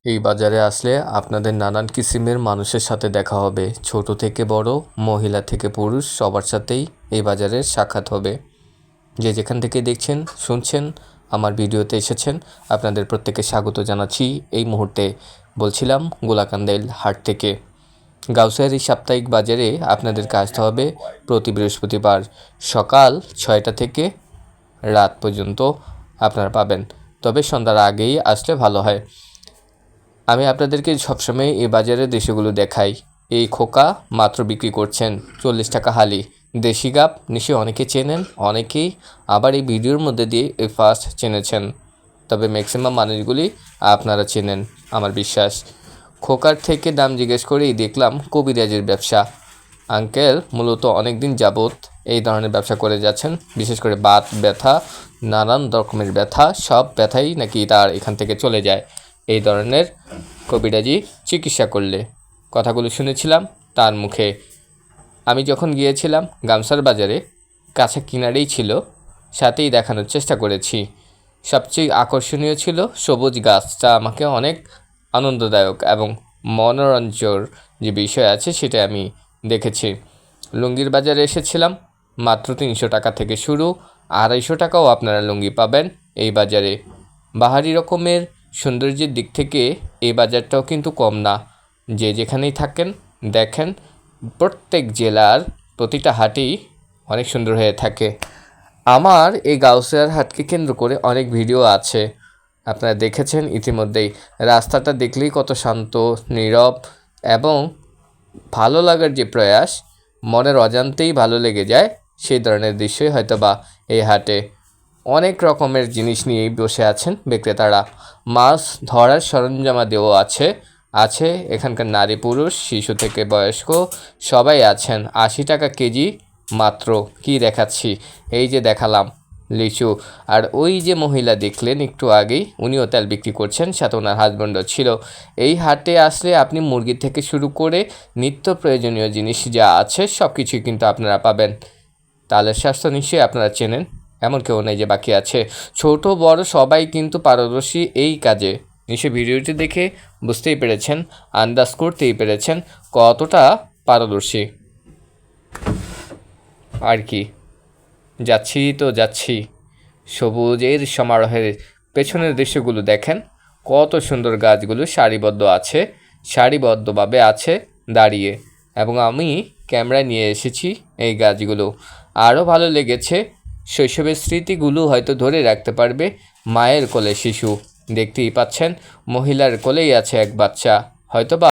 এই বাজারে আসলে আপনাদের নানান কিসিমের মানুষের সাথে দেখা হবে। ছোট থেকে বড়, মহিলা থেকে পুরুষ সবার সাথেই এই বাজারে সাক্ষাৎ হবে। যে যেখান থেকে দেখছেন, শুনছেন, আমার ভিডিওতে এসেছেন, আপনাদের প্রত্যেককে স্বাগত জানাচ্ছি। এই মুহূর্তে বলছিলাম গোলাকান্দাইল হাট থেকে। গাউসিয়ার এই সাপ্তাহিক বাজারে আপনাদেরকে আসতে হবে প্রতি বৃহস্পতিবার সকাল 6টা থেকে রাত পর্যন্ত আপনারা পাবেন। তবে সন্ধ্যার আগেই আসলে ভালো হয়। আমি আপনাদেরকে সবসময় এই বাজারের দৃশ্যগুলো দেখাই। এই খোকা মাত্র বিক্রি করছেন 40 টাকা হালি। দেশি গাব নিশ্চয়ই অনেকে চেনেন, অনেকেই আবার এই ভিডিওর মধ্যে দিয়ে এই ফার্স্ট চেনেছেন। তবে ম্যাক্সিমাম মানুষগুলি আপনারা চেনেন আমার বিশ্বাস। খোকার থেকে দাম জিজ্ঞেস করেই দেখলাম কবিরাজের ব্যবসা। আঙ্কেল মূলত অনেক দিন যাবৎ এই ধরনের ব্যবসা করে যাচ্ছেন। বিশেষ করে বাত ব্যথা, নানান রকমের ব্যথা, সব ব্যথাই নাকি তার এখান থেকে চলে যায় এই ধরনের কবিরাজি চিকিৎসা করলে। কথাগুলো শুনেছিলাম তার মুখে। আমি যখন গিয়েছিলাম গামসার বাজারে, কাছে কিনারেই ছিল, সাথেই দেখানোর চেষ্টা করেছি। সবচেয়ে আকর্ষণীয় ছিল সবুজ গাছ, যা আমাকে অনেক আনন্দদায়ক এবং মনোরঞ্জর যে বিষয় আছে সেটা আমি দেখেছি। লুঙ্গির বাজারে এসেছিলাম, মাত্র 300 টাকা থেকে শুরু, 250 টাকাও আপনারা লুঙ্গি পাবেন এই বাজারে। বাহারি রকমের সৌন্দর্যের দিক থেকে এই বাজারটাও কিন্তু কম না। যে যেখানেই থাকেন দেখেন, প্রত্যেক জেলার প্রতিটা হাটই অনেক সুন্দর হয়ে থাকে। আমার এই গাউসিয়ার হাটকে কেন্দ্র করে অনেক ভিডিও আছে, আপনারা দেখেছেন ইতিমধ্যেই। রাস্তাটা দেখলেই কত শান্ত, নীরব এবং ভালো লাগার যে প্রয়াস, মনের অজান্তেই ভালো লেগে যায়, সেই ধরনের দৃশ্যই হয়তো বা এই হাটে। অনেক রকমের জিনিস নিয়েই বসে আছেন বিক্রেতারা। মাছ ধরার সরঞ্জামাদিও আছে এখানকার নারী পুরুষ, শিশু থেকে বয়স্ক সবাই আছেন। 80 টাকা কেজি মাত্র। কি দেখাচ্ছি, এই যে দেখালাম লিচু। আর ওই যে মহিলা দেখলেন একটু আগেই, উনিও তেল বিক্রি করছেন, সাথে ওনার হাজব্যান্ডও ছিল। এই হাটে আসলে আপনি মুরগি থেকে শুরু করে নিত্য প্রয়োজনীয় জিনিস যা আছে সব কিছুই কিন্তু আপনারা পাবেন। তালের স্বাস্থ্য নিশ্চয়ই আপনারা চেনেন, এমন কেউ নেই যে বাকি আছে। ছোট বড় সবাই কিন্তু পারদর্শী এই কাজে। নিশ্চয়ই ভিডিওটি দেখে বুঝতেই পেরেছেন, আন্দাজ করতেই পেরেছেন কতটা পারদর্শী। আর কি, যাচ্ছি সবুজের সমারোহের পেছনের দৃশ্যগুলো দেখেন, কত সুন্দর গাছগুলো সারিবদ্ধভাবে আছে দাঁড়িয়ে, এবং আমি ক্যামেরায় নিয়ে এসেছি এই গাছগুলো। আরও ভালো লেগেছে, শৈশবের স্মৃতিগুলো হয়তো ধরে রাখতে পারবে মায়ের কোলে শিশু। দেখতেই পাচ্ছেন মহিলার কোলেই আছে এক বাচ্চা, হয়তো বা